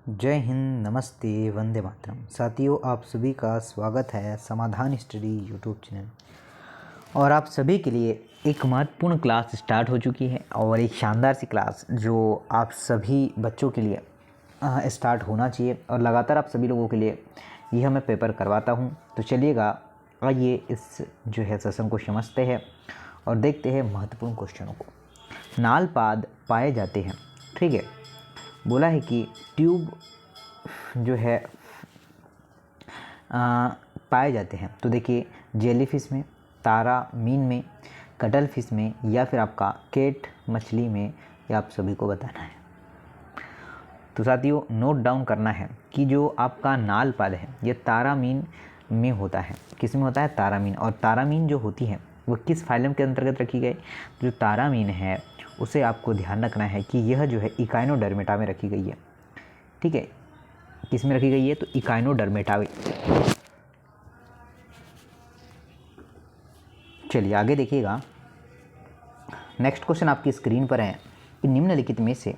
जय हिंद, नमस्ते, वंदे मातरम। साथियों, आप सभी का स्वागत है समाधान स्टडी यूट्यूब चैनल। और आप सभी के लिए एक महत्वपूर्ण क्लास स्टार्ट हो चुकी है और एक शानदार सी क्लास जो आप सभी बच्चों के लिए स्टार्ट होना चाहिए और लगातार आप सभी लोगों के लिए यह मैं पेपर करवाता हूं। तो चलिएगा, आइए इस जो है सेशन को समझते हैं और देखते हैं महत्वपूर्ण क्वेश्चनों को। नालपाद पाए जाते हैं, ठीक है। बोला है कि ट्यूब जो है पाए जाते हैं। तो देखिए, जेलीफिश में, तारा मीन में, कटल फिश में या फिर आपका केट मछली में, ये आप सभी को बताना है। तो साथियों, नोट डाउन करना है कि जो आपका नालपाद है ये तारा मीन में होता है। किस में होता है? तारा मीन। और तारा मीन जो होती है वो किस फाइलम के अंतर्गत रखी गई? जो तारा मीन है उसे आपको ध्यान रखना है कि यह जो है इकाइनोडर्मेटा में रखी गई है, ठीक है। किस में रखी गई है? तो इकाइनोडर्मेटा। चलिए आगे देखिएगा। नेक्स्ट क्वेश्चन आपकी स्क्रीन पर है कि निम्नलिखित में से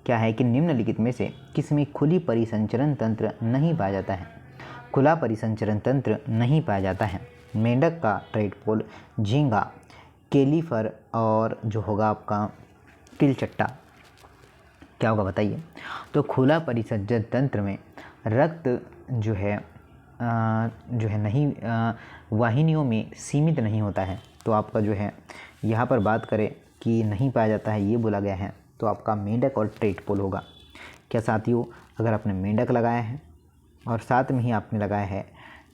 क्या है कि निम्नलिखित में से किसमें खुली परिसंचरण तंत्र नहीं पाया जाता है? खुला परिसंचरण तंत्र नहीं पाया जाता है। मेंढक का ट्रेडपोल, झींगा, केलीफर और जो होगा आपका तिलचट्टा। क्या होगा बताइए? तो खुला परिसंचरण तंत्र में रक्त जो है नहीं वाहिनियों में सीमित नहीं होता है। तो आपका जो है यहाँ पर बात करें कि नहीं पाया जाता है, ये बोला गया है, तो आपका मेंढक और ट्रेडपोल होगा। क्या साथियों, अगर आपने मेंढक लगाया है और साथ में ही आपने लगाया है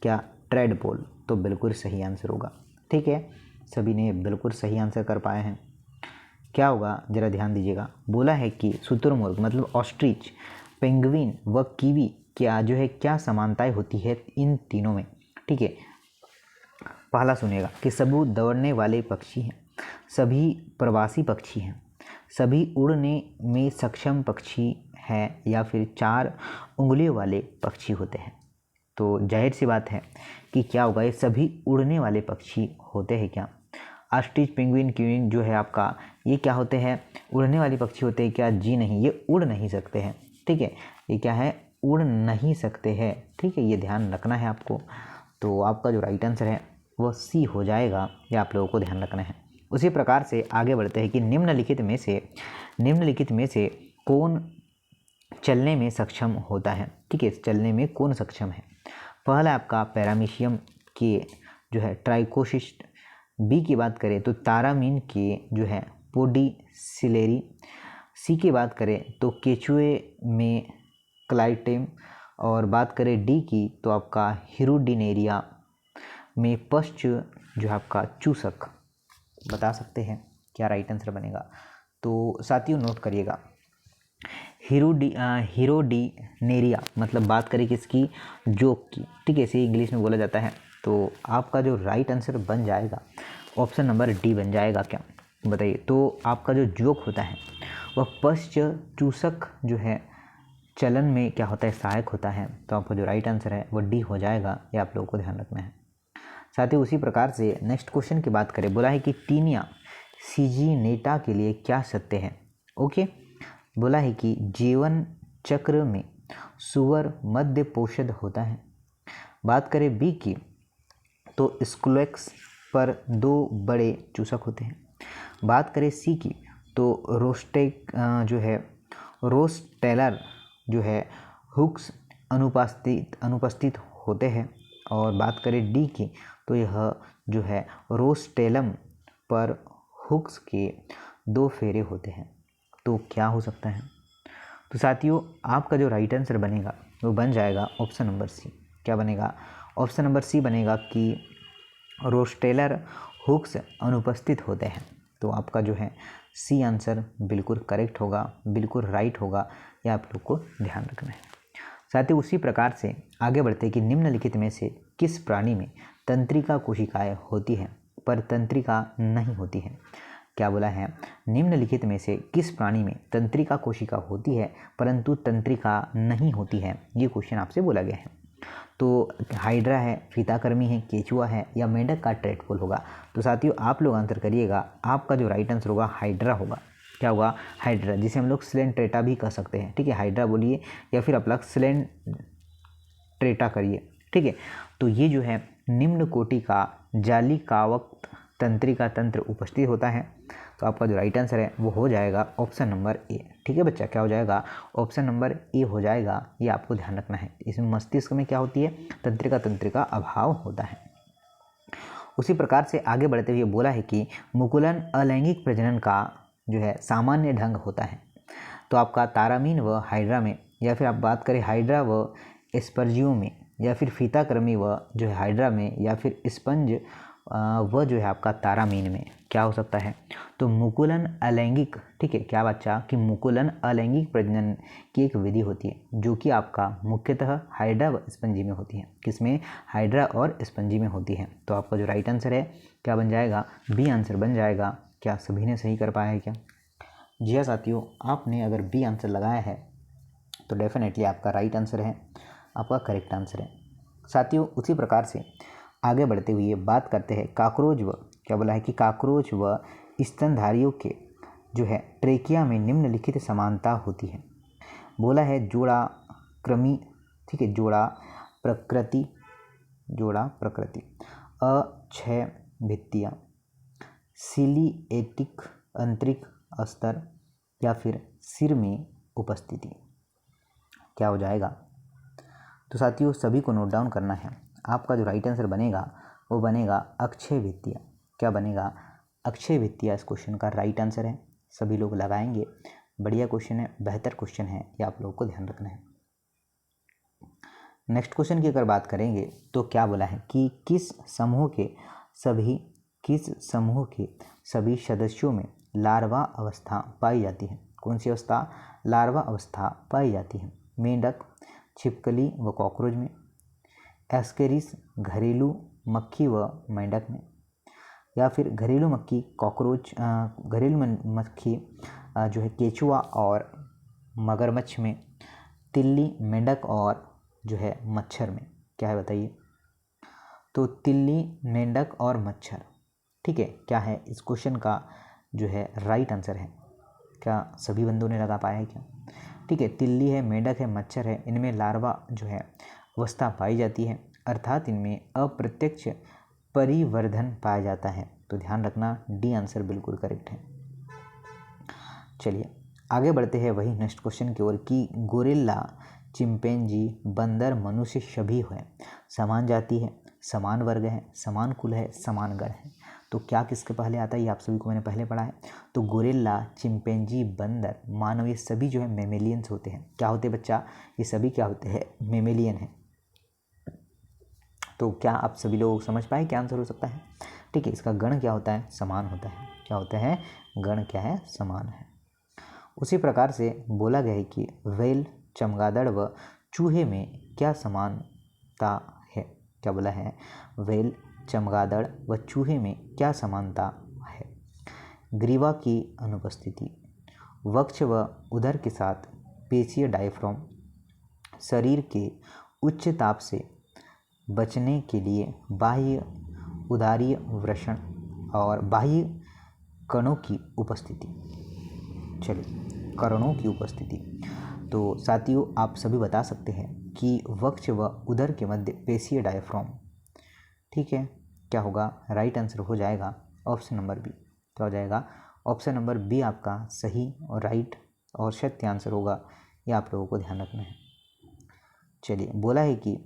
क्या ट्रेडपोल, तो बिल्कुल सही आंसर होगा, ठीक है। सभी ने बिल्कुल सही आंसर कर पाए हैं। क्या होगा ज़रा ध्यान दीजिएगा। बोला है कि शुतुरमुर्ग मतलब ऑस्ट्रिच, पेंगुइन व कीवी क्या जो है क्या समानताएं होती है इन तीनों में, ठीक है। पहला सुनेगा कि सभी दौड़ने वाले पक्षी हैं, सभी प्रवासी पक्षी हैं, सभी उड़ने में सक्षम पक्षी हैं या फिर 4 उंगलियों वाले पक्षी होते हैं। तो जाहिर सी बात है कि क्या होगा, ये सभी उड़ने वाले पक्षी होते हैं क्या? ऑस्ट्रिच, पेंगुइन, कीवी जो है आपका ये क्या होते हैं? उड़ने वाले पक्षी होते हैं क्या? जी नहीं, ये उड़ नहीं सकते हैं, ठीक है। ये क्या है? उड़ नहीं सकते हैं, ठीक है। ये ध्यान रखना है आपको। तो आपका जो राइट आंसर है वो सी हो जाएगा, ये आप लोगों को ध्यान रखना है। उसी प्रकार से आगे बढ़ते हैं कि निम्नलिखित में से कौन चलने में सक्षम होता है, ठीक है। चलने में कौन सक्षम है? पहला आपका पैरामीशियम के जो है ट्राइकोसिस्ट। बी की बात करें तो तारामीन के जो है पोडीसिलेरी। सी की बात करें तो केचुए में क्लाइटेम। और बात करें डी की तो आपका हिरुडिनेरिया में पश्च जो है आपका चूसक। बता सकते हैं क्या राइट आंसर बनेगा? तो साथियों नोट करिएगा, हिरोडिनेरिया मतलब बात करें किसकी? जोक की, ठीक है। इसे इंग्लिश में बोला जाता है। तो आपका जो राइट आंसर बन जाएगा ऑप्शन नंबर डी बन जाएगा। क्या बताइए? तो आपका जो जोक होता है वह पश्च चूसक जो है चलन में क्या होता है? सहायक होता है। तो आपका जो राइट आंसर है वो डी हो जाएगा, ये आप लोगों को ध्यान रखना है। साथ ही उसी प्रकार से नेक्स्ट क्वेश्चन की बात करें। बोला है कि टीनिया सीजीनेटा के लिए क्या सत्य है? ओके। बोला है कि जीवन चक्र में सुअर मध्य पोषद होता है। बात करें बी की तो स्क्लोक्स पर 2 बड़े चूसक होते हैं। बात करें सी की तो रोस्टेलर जो है हुक्स अनुपस्थित होते हैं। और बात करें डी की तो यह जो है रोस्टेलम पर हुक्स के 2 फेरे होते हैं। तो क्या हो सकता है? तो साथियों आपका जो राइट आंसर बनेगा वो बन जाएगा ऑप्शन नंबर सी। क्या बनेगा? ऑप्शन नंबर सी बनेगा कि रोस्टेलर हुक्स अनुपस्थित होते हैं। तो आपका जो है सी आंसर बिल्कुल करेक्ट होगा, बिल्कुल राइट होगा, यह आप लोग को ध्यान रखना है। साथ ही उसी प्रकार से आगे बढ़ते कि निम्नलिखित में से किस प्राणी में तंत्रिका कोशिकाएं होती हैं पर तंत्रिका नहीं होती है? क्या बोला है? निम्नलिखित में से किस प्राणी में तंत्रिका कोशिका होती है परंतु तंत्रिका नहीं होती है? ये क्वेश्चन आपसे बोला गया है। तो हाइड्रा है, फीताकर्मी है, केचुआ है या मेंढक का ट्रेडपोल होगा? तो साथियों आप लोग आंसर करिएगा। आपका जो राइट आंसर होगा हाइड्रा होगा, क्या होगा, हाइड्रा, जिसे हम लोग सिलेंट्रेटा भी कह सकते हैं। ठीक है, हाइड्रा बोलिए या फिर आप लोग सिलेंट्रेटा करिए। ठीक है, तो ये जो है निम्न कोटि का जाली कावक तंत्रिका तंत्र उपस्थित होता है। तो आपका जो राइट आंसर है वो हो जाएगा ऑप्शन नंबर ए। ठीक है बच्चा, क्या हो जाएगा, ऑप्शन नंबर ए हो जाएगा। ये आपको ध्यान रखना है। इसमें मस्तिष्क में क्या होती है, तंत्रिका तंत्र का अभाव होता है। उसी प्रकार से आगे बढ़ते हुए बोला है कि मुकुलन अलैंगिक प्रजनन का जो है सामान्य ढंग होता है। तो आपका तारामीन व हाइड्रा में, या फिर आप बात करें हाइड्रा व स्पर्जियों में, या फिर फीताक्रमी व जो है हाइड्रा में, या फिर स्पंज वह जो है आपका तारामीन में क्या हो सकता है। तो मुकुलन अलैंगिक, ठीक है, क्या बच्चा, कि मुकुलन अलैंगिक प्रजनन की एक विधि होती है जो कि आपका मुख्यतः हाइड्रा व स्पंजी में होती है। किसमें, हाइड्रा और स्पंजी में होती है। तो आपका जो राइट आंसर है क्या बन जाएगा, बी आंसर बन जाएगा। क्या सभी ने सही कर पाया है क्या? जी हाँ साथियों, आपने अगर बी आंसर लगाया है तो डेफिनेटली आपका राइट आंसर है, आपका करेक्ट आंसर है। साथियों उसी प्रकार से आगे बढ़ते हुए बात करते हैं कॉकरोच व, क्या बोला है कि कॉकरोच व स्तनधारियों के जो है ट्रेकिया में निम्नलिखित समानता होती है। बोला है जोड़ा क्रमी, ठीक है, जोड़ा प्रकृति, अक्षय भित्तियाँ, सिलिएटिक आंतरिक स्तर, या फिर सिर में उपस्थिति। क्या हो जाएगा? तो साथियों सभी को नोट डाउन करना है। आपका जो राइट आंसर बनेगा वो बनेगा अक्षय भित्तियाँ। क्या बनेगा? अक्षय भित्तियाँ इस क्वेश्चन का राइट आंसर है। सभी लोग लगाएंगे। बढ़िया क्वेश्चन है, बेहतर क्वेश्चन है, ये आप लोगों को ध्यान रखना है। नेक्स्ट क्वेश्चन की अगर बात करेंगे तो क्या बोला है कि किस समूह के सभी सदस्यों में लार्वा अवस्था पाई जाती है। कौन सी अवस्था? लार्वा अवस्था पाई जाती है। मेंढक, छिपकली व कॉकरोच में, एस्केरिस घरेलू मक्खी व मेंढक में, या फिर घरेलू मक्खी जो है केचुआ और मगरमच्छ में, तिल्ली, मेंढक और जो है मच्छर में। क्या है बताइए? तो तिल्ली, मेंढक और मच्छर, ठीक है, क्या है इस क्वेश्चन का जो है राइट आंसर है। क्या सभी बंदों ने लगा पाया है क्या? ठीक है, तिल्ली है, मेंढक है, मच्छर है, इनमें लार्वा जो है अवस्था पाई जाती है, अर्थात इनमें अप्रत्यक्ष परिवर्धन पाया जाता है। तो ध्यान रखना, डी आंसर बिल्कुल करेक्ट है। चलिए आगे बढ़ते हैं वही नेक्स्ट क्वेश्चन की ओर कि गोरिल्ला, चिंपैंजी, बंदर, मनुष्य सभी है समान जाति है, समान वर्ग है, समान कुल है, समान गण है। तो क्या किसके पहले आता है, ये आप सभी को मैंने पहले पढ़ा है। तो गोरिल्ला, चिंपैंजी, बंदर, मानव, ये सभी जो है मेमेलियंस होते हैं। क्या होते हैं बच्चा? ये सभी क्या होते हैं? मेमेलियन है। तो क्या आप सभी लोग समझ पाए क्या आंसर हो सकता है? ठीक है, इसका गण क्या होता है? समान होता है। क्या होता है? गण क्या है? समान है। उसी प्रकार से बोला गया है कि व्हेल, चमगादड़ व चूहे में क्या समानता है। क्या बोला है? व्हेल, चमगादड़ व चूहे में क्या समानता है? ग्रीवा की अनुपस्थिति, वक्ष व उदर के साथ पेशीय डायफ्राम, शरीर के उच्च ताप से बचने के लिए बाह्य उदारीय वृषण और बाह्य कणों की उपस्थिति। चलिए, कणों की उपस्थिति। तो साथियों आप सभी बता सकते हैं कि वक्ष व उदर के मध्य पेशीय डायफ्राम, ठीक है, क्या होगा? राइट आंसर हो जाएगा ऑप्शन नंबर बी। क्या हो जाएगा? ऑप्शन नंबर बी आपका सही और राइट और सत्य आंसर होगा। ये आप लोगों को ध्यान रखना है। चलिए, बोला है कि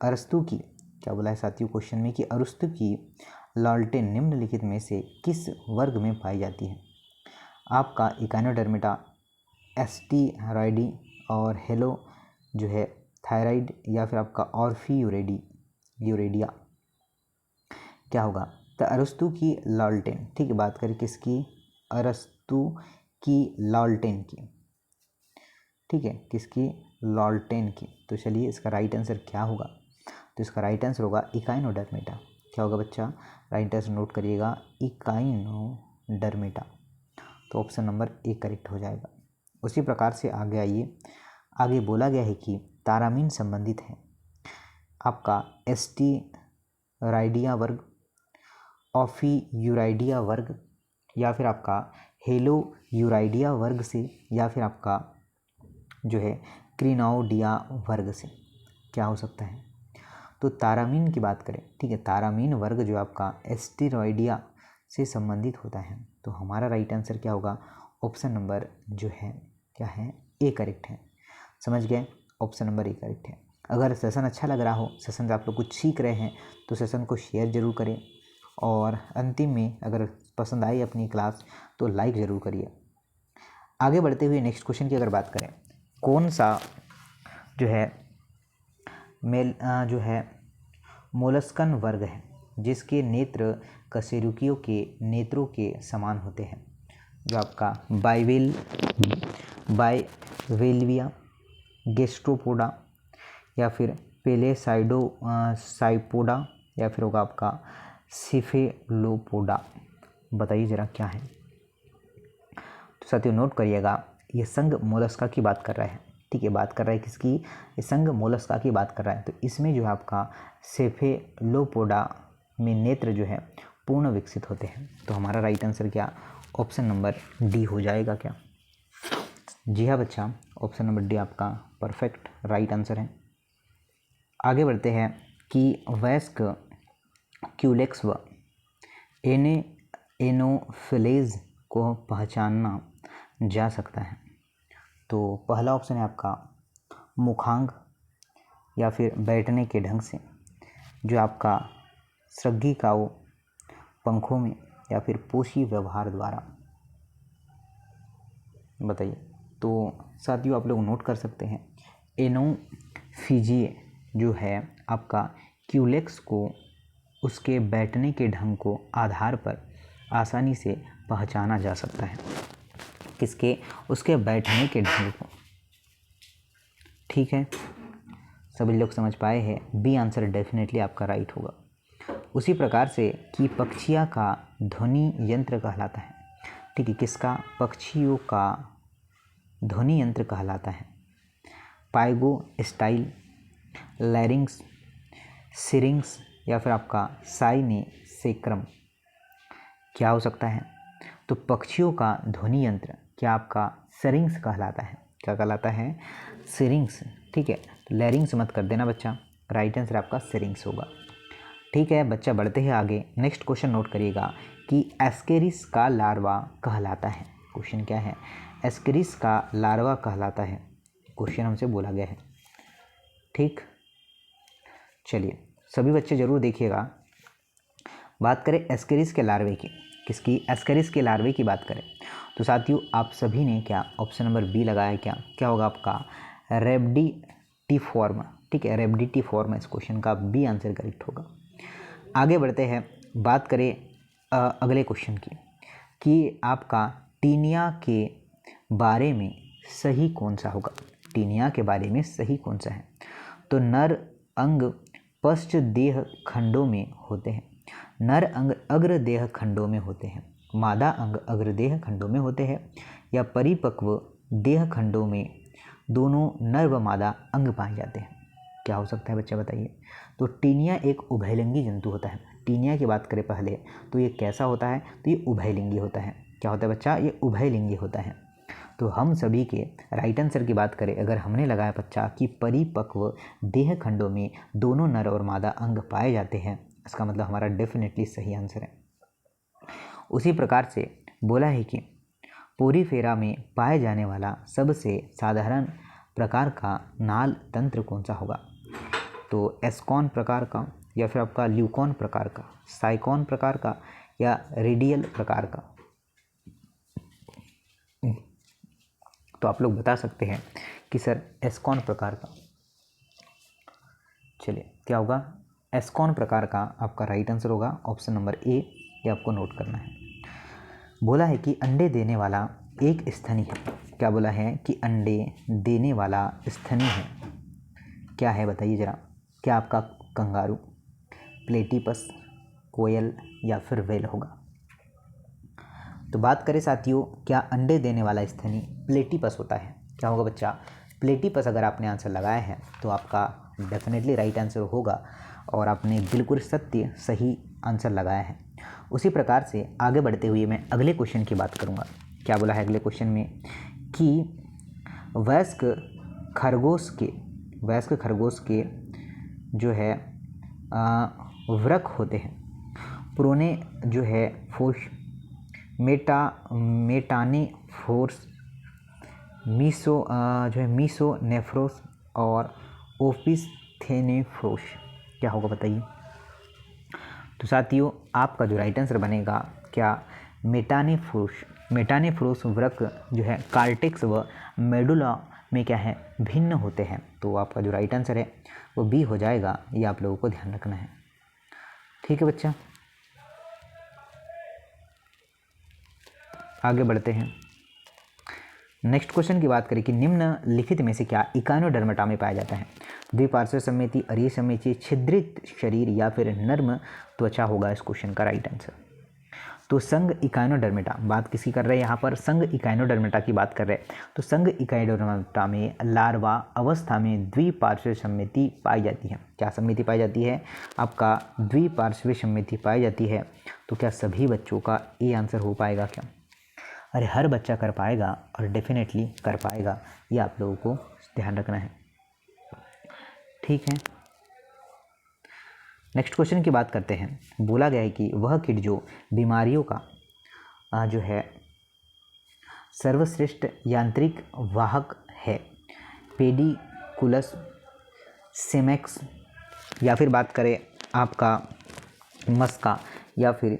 अरस्तु की, क्या बोला है साथियों क्वेश्चन में, कि अरस्तु की लालटेन निम्नलिखित में से किस वर्ग में पाई जाती है। आपका इकाइनोडर्मेटा, एस्टीराइडी और हेलो जो है थायराइड, या फिर आपका ऑर्फी यूरेडिया। क्या होगा? तो अरस्तु की लालटेन, ठीक है, बात करें किसकी? अरस्तु की लालटेन की, ठीक है, किसकी? लालटेन की। तो चलिए इसका राइट आंसर क्या होगा? तो इसका राइट आंसर होगा इकाइनोडर्मेटा। क्या होगा बच्चा? राइट आंसर नोट करिएगा, इकाइनोडर्मेटा। तो ऑप्शन नंबर ए करेक्ट हो जाएगा। उसी प्रकार से आगे आइए। आगे बोला गया है कि तारामीन संबंधित है आपका एस्टीराइडिया वर्ग, ऑफीयूराइडिया वर्ग, या फिर आपका हेलोयूराइडिया वर्ग से या फिर आपका जो है क्रिनौडिया वर्ग से, क्या हो सकता है। तो तारामीन की बात करें, ठीक है, तारामीन वर्ग जो आपका एस्टेरॉयडिया से संबंधित होता है। तो हमारा राइट आंसर क्या होगा, ऑप्शन नंबर जो है क्या है, ए करेक्ट है। समझ गए, ऑप्शन नंबर ए करेक्ट है। अगर सेशन अच्छा लग रहा हो, सेशन से आप लोग कुछ सीख रहे हैं, तो सेशन को शेयर ज़रूर करें और अंतिम में अगर पसंद आई अपनी क्लास तो लाइक ज़रूर करिए। आगे बढ़ते हुए नेक्स्ट क्वेश्चन की अगर बात करें, कौन सा जो है जो है मोलस्कन वर्ग है जिसके नेत्र कशेरुकियों के नेत्रों के समान होते हैं। जो आपका बाइवेल्विया, गैस्ट्रोपोडा या फिर साइपोडा या फिर होगा आपका सिफेलोपोडा। बताइए ज़रा क्या है। तो साथियों नोट करिएगा, ये संघ मोलस्का की बात कर रहा है, ठीक है, बात कर रहा है किसकी, ये संघ मोलस्का की बात कर रहा है। तो इसमें जो है आपका सेफेलोपोडा में नेत्र जो है पूर्ण विकसित होते हैं। तो हमारा राइट आंसर क्या, ऑप्शन नंबर डी हो जाएगा क्या। जी हाँ बच्चा, ऑप्शन नंबर डी आपका परफेक्ट राइट आंसर है। आगे बढ़ते हैं कि वयस्क क्यूलेक्स व एनोफिलेज को पहचाना जा सकता है। तो पहला ऑप्शन है आपका मुखांग या फिर बैठने के ढंग से, जो आपका सृंगिकाओं पंखों में या फिर पोषी व्यवहार द्वारा। बताइए। तो साथियों आप लोग नोट कर सकते हैं, एनोफिजिए जो है आपका क्यूलेक्स को उसके बैठने के ढंग को आधार पर आसानी से पहचाना जा सकता है। किसके, उसके बैठने के ढंग को। ठीक है, सभी लोग समझ पाए हैं, बी आंसर डेफिनेटली आपका राइट होगा। उसी प्रकार से कि पक्षियों का ध्वनि यंत्र कहलाता है, ठीक है, किसका, पक्षियों का ध्वनि यंत्र कहलाता है। पाइगो स्टाइल, लैरिंग्स, सिरिंग्स या फिर आपका साइनेसेक्रम, क्या हो सकता है। तो पक्षियों का ध्वनि यंत्र क्या आपका सिरिंग्स कहलाता है। क्या कहलाता है, सिरिंग्स, ठीक है। तो लैरिंग्स मत कर देना बच्चा, राइट आंसर आपका सिरिंग्स होगा। ठीक है बच्चा, बढ़ते हैं आगे। नेक्स्ट क्वेश्चन नोट करिएगा कि एस्केरिस का लार्वा कहलाता है। क्वेश्चन क्या है, एस्केरिस का लार्वा कहलाता है, क्वेश्चन हमसे बोला गया है। ठीक, चलिए सभी बच्चे ज़रूर देखिएगा। बात करें एस्केरिस के लार्वे की, किसकी, एस्केरिस के लार्वे की बात करें तो साथियों आप सभी ने क्या ऑप्शन नंबर बी लगाया, क्या होगा आपका रेब्डिटिफॉर्म, ठीक है, रेब्डिटिफॉर्म इस क्वेश्चन का बी आंसर करेक्ट होगा। आगे बढ़ते हैं, बात करें अगले क्वेश्चन की कि आपका टीनिया के बारे में सही कौन सा होगा। टीनिया के बारे में सही कौन सा है। तो नर अंग पश्च देह खंडों में होते हैं, नर अंग अग्र देह खंडों में होते हैं, मादा अंग अग्र देह खंडों में होते हैं, या परिपक्व देह खंडों में दोनों नर व मादा अंग पाए जाते हैं। क्या हो सकता है बच्चा बताइए। तो टीनिया एक उभयलिंगी जंतु होता है। टीनिया की बात करें पहले तो ये कैसा होता है, तो ये उभयलिंगी होता है। क्या होता है बच्चा, ये उभयलिंगी होता है। तो हम सभी के राइट आंसर की बात करें, अगर हमने लगाया बच्चा कि परिपक्व देह खंडों में दोनों नर और मादा अंग पाए जाते हैं, इसका मतलब हमारा डेफिनेटली सही आंसर है। उसी प्रकार से बोला है कि पोरीफेरा में पाए जाने वाला सबसे साधारण प्रकार का नाल तंत्र कौन सा होगा। तो एस्कॉन प्रकार का या फिर आपका ल्यूकॉन प्रकार का, साइकॉन प्रकार का या रेडियल प्रकार का। तो आप लोग बता सकते हैं कि सर एस्कॉन प्रकार का। चलिए क्या होगा, एस्कॉन प्रकार का आपका राइट आंसर होगा ऑप्शन नंबर ए, ये आपको नोट करना है। बोला है कि अंडे देने वाला एक स्तनी है। क्या बोला है कि अंडे देने वाला स्तनी है, क्या है बताइए ज़रा। क्या आपका कंगारू, प्लेटिपस, कोयल या फिर व्हेल होगा। तो बात करें साथियों, क्या अंडे देने वाला स्तनी प्लेटिपस होता है। क्या होगा बच्चा, प्लेटिपस अगर आपने आंसर लगाया है तो आपका डेफिनेटली राइट आंसर होगा और आपने बिल्कुल सत्य सही आंसर लगाया है। उसी प्रकार से आगे बढ़ते हुए मैं अगले क्वेश्चन की बात करूंगा। क्या बोला है अगले क्वेश्चन में कि वयस्क खरगोश के जो है वृक्क होते हैं, पुरोने जो है फोर्स मेटानेफोर्स, मीसोनेफ्रोस और ओपिस्थेनेफ्रोस। क्या होगा बताइए। तो साथियों आपका जो राइट आंसर बनेगा क्या, मेटानेफ्रोस वृक्क जो है कार्टेक्स व मेडुला में क्या है भिन्न होते हैं। तो आपका जो राइट आंसर है वो बी हो जाएगा, ये आप लोगों को ध्यान रखना है। ठीक है बच्चा, आगे बढ़ते हैं। नेक्स्ट क्वेश्चन की बात करें कि निम्नलिखित में से क्या इकाइनोडर्मेटा में पाया जाता है। द्विपार्श्व समिति, अरीय समिति, छिद्रित शरीर या फिर नर्म त्वचा होगा इस क्वेश्चन का राइट आंसर। तो संघ इकाइनोडर्मेटा, बात किसकी कर रहे हैं यहाँ पर, संघ इकाइनोडर्मेटा की बात कर रहे हैं। तो संघ इकाइनोडर्मेटा में लार्वा अवस्था में द्विपार्श्व समिति पाई जाती है। क्या समिति पाई जाती है, आपका द्विपार्श्व समिति पाई जाती है। तो क्या सभी बच्चों का ए आंसर हो पाएगा क्या? अरे हर बच्चा कर पाएगा और डेफिनेटली कर पाएगा, ये आप लोगों को ध्यान रखना है। ठीक है, नेक्स्ट क्वेश्चन की बात करते हैं। बोला गया है कि वह कीट जो बीमारियों का जो है सर्वश्रेष्ठ यांत्रिक वाहक है, पेडिकुलस सेमेक्स, या फिर बात करें आपका मस्का, या फिर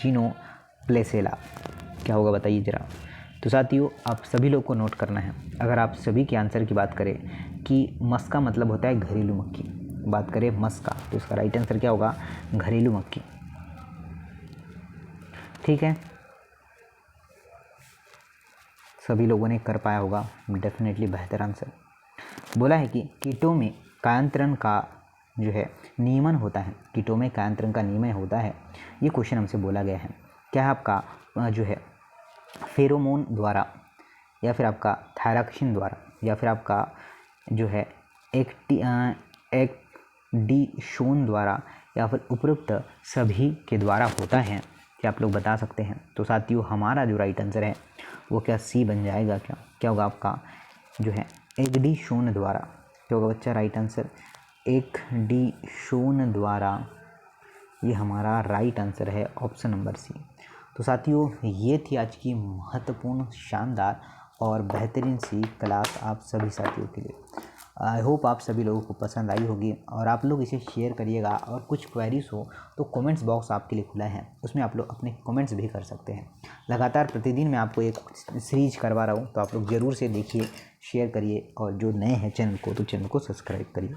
जीनोप्लेसेला, क्या होगा बताइए ज़रा। तो साथियों आप सभी लोग को नोट करना है। अगर आप सभी के आंसर की बात करें कि मस्का मतलब होता है घरेलू मक्खी, बात करें मस्का, तो इसका राइट आंसर क्या होगा, घरेलू मक्खी। ठीक है, सभी लोगों ने कर पाया होगा डेफिनेटली बेहतर आंसर। बोला है कि कीटों में कायांतरण का जो है नियमन होता है, कीटों में कायांतरण का नियमन होता है, ये क्वेश्चन हमसे बोला गया है। क्या है आपका जो है फेरोमोन द्वारा, या फिर आपका थायरॉक्सिन द्वारा, या फिर आपका जो है एक्टिशोन द्वारा, या फिर उपरोक्त सभी के द्वारा होता है, क्या आप लोग बता सकते हैं। तो साथियों हमारा जो राइट आंसर है वो क्या सी बन जाएगा। क्या होगा आपका जो है एक्टिशोन द्वारा। क्या होगा बच्चा राइट आंसर, एक्टिशोन द्वारा, ये हमारा राइट आंसर है ऑप्शन नंबर सी। तो साथियों ये थी आज की महत्वपूर्ण, शानदार और बेहतरीन सी क्लास आप सभी साथियों के लिए। आई होप आप सभी लोगों को पसंद आई होगी और आप लोग इसे शेयर करिएगा। और कुछ क्वेरीज हो तो कमेंट्स बॉक्स आपके लिए खुला है, उसमें आप लोग अपने कमेंट्स भी कर सकते हैं। लगातार प्रतिदिन मैं आपको एक सीरीज करवा रहा हूँ, तो आप लोग ज़रूर से देखिए, शेयर करिए, और जो नए हैं चैनल को तो चैनल को सब्सक्राइब करिए।